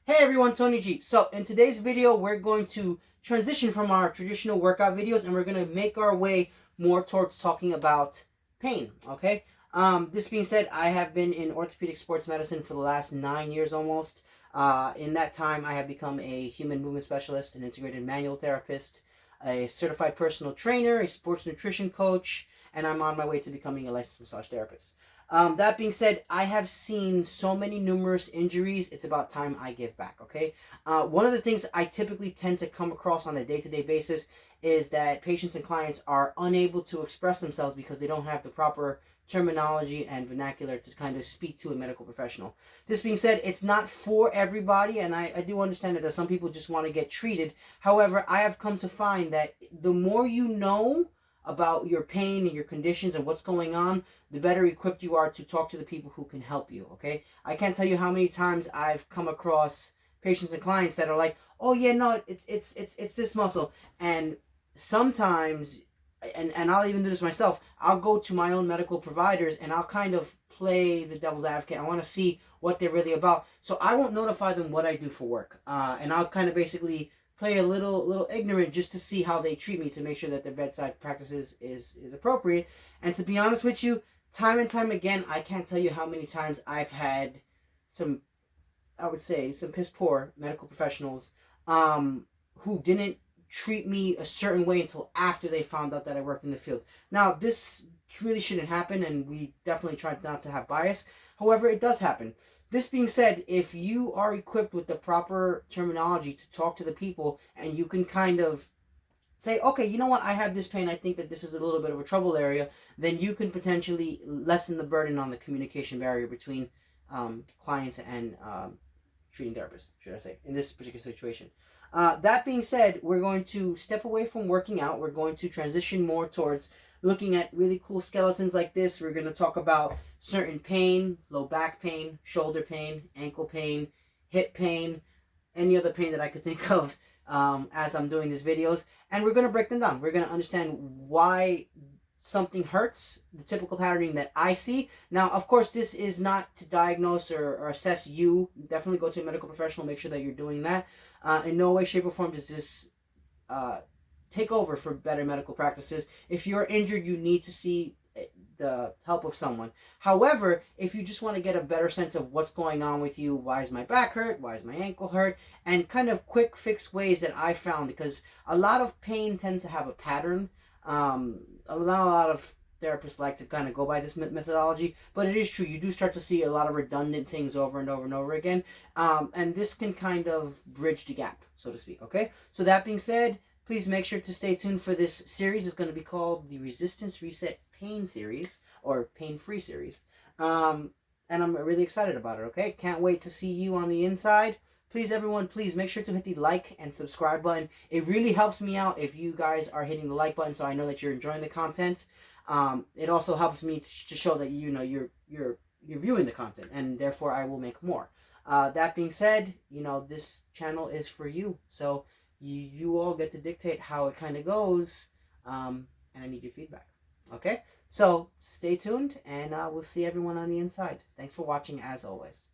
Hey everyone, Tony G. So in today's video, we're going to transition from our traditional workout videos and we're going to make our way more towards talking about pain, okay? This being said, I have been in orthopedic sports medicine for the last 9 years almost. In that time, I have become a human movement specialist, an integrated manual therapist, a certified personal trainer, a sports nutrition coach, and I'm on my way to becoming a licensed massage therapist. That being said, I have seen so many numerous injuries. It's about time I give back, okay? One of the things I typically tend to come across on a day-to-day basis is that patients and clients are unable to express themselves because they don't have the proper terminology and vernacular to kind of speak to a medical professional. This being said, it's not for everybody, and I do understand that some people just want to get treated. However, I have come to find that the more you know about your pain and your conditions and what's going on, the better equipped you are to talk to the people who can help you, okay? I can't tell you how many times I've come across patients and clients that are like, oh yeah, no, it's this muscle. And sometimes, and I'll even do this myself, I'll go to my own medical providers and I'll kind of play the devil's advocate. I want to see what they're really about. So I won't notify them what I do for work. And I'll kind of basically play a little ignorant just to see how they treat me, to make sure that their bedside practices is appropriate. And to be honest with you, time and time again, I can't tell you how many times I've had some, I would say, some piss poor medical professionals who didn't treat me a certain way until after they found out that I worked in the field. Now, this really shouldn't happen, and we definitely try not to have bias. However, it does happen. This being said, if you are equipped with the proper terminology to talk to the people, and you can kind of say, okay, you know what, I have this pain, I think that this is a little bit of a trouble area, then you can potentially lessen the burden on the communication barrier between clients and treating therapists, should I say, in this particular situation. That being said, we're going to step away from working out. We're going to transition more towards looking at really cool skeletons like this. We're going to talk about certain pain, low back pain, shoulder pain, ankle pain, hip pain, any other pain that I could think of as I'm doing these videos. And we're going to break them down. We're going to understand why something hurts, the typical patterning that I see. Now, of course, this is not to diagnose or assess you. Definitely go to a medical professional, make sure that you're doing that. In no way, shape, or form does this take over for better medical practices. If you're injured, you need to see the help of someone. However, if you just want to get a better sense of what's going on with you, why is my back hurt, why is my ankle hurt, and kind of quick fix ways that I found, because a lot of pain tends to have a pattern. Not a lot of therapists like to kind of go by this methodology, but it is true. You do start to see a lot of redundant things over and over and over again, and this can kind of bridge the gap, so to speak. Okay, so that being said, please make sure to stay tuned for this series. It's going to be called the Resistance Reset Pain Series, or Pain Free Series. And I'm really excited about it, okay? Can't wait to see you on the inside. Please, everyone, please make sure to hit the like and subscribe button. It really helps me out if you guys are hitting the like button, so I know that you're enjoying the content. It also helps me to show that you're viewing the content, and therefore I will make more. That being said, this channel is for you, so you all get to dictate how it kind of goes, and I need your feedback. Okay, so stay tuned, and we'll see everyone on the inside. Thanks for watching, as always.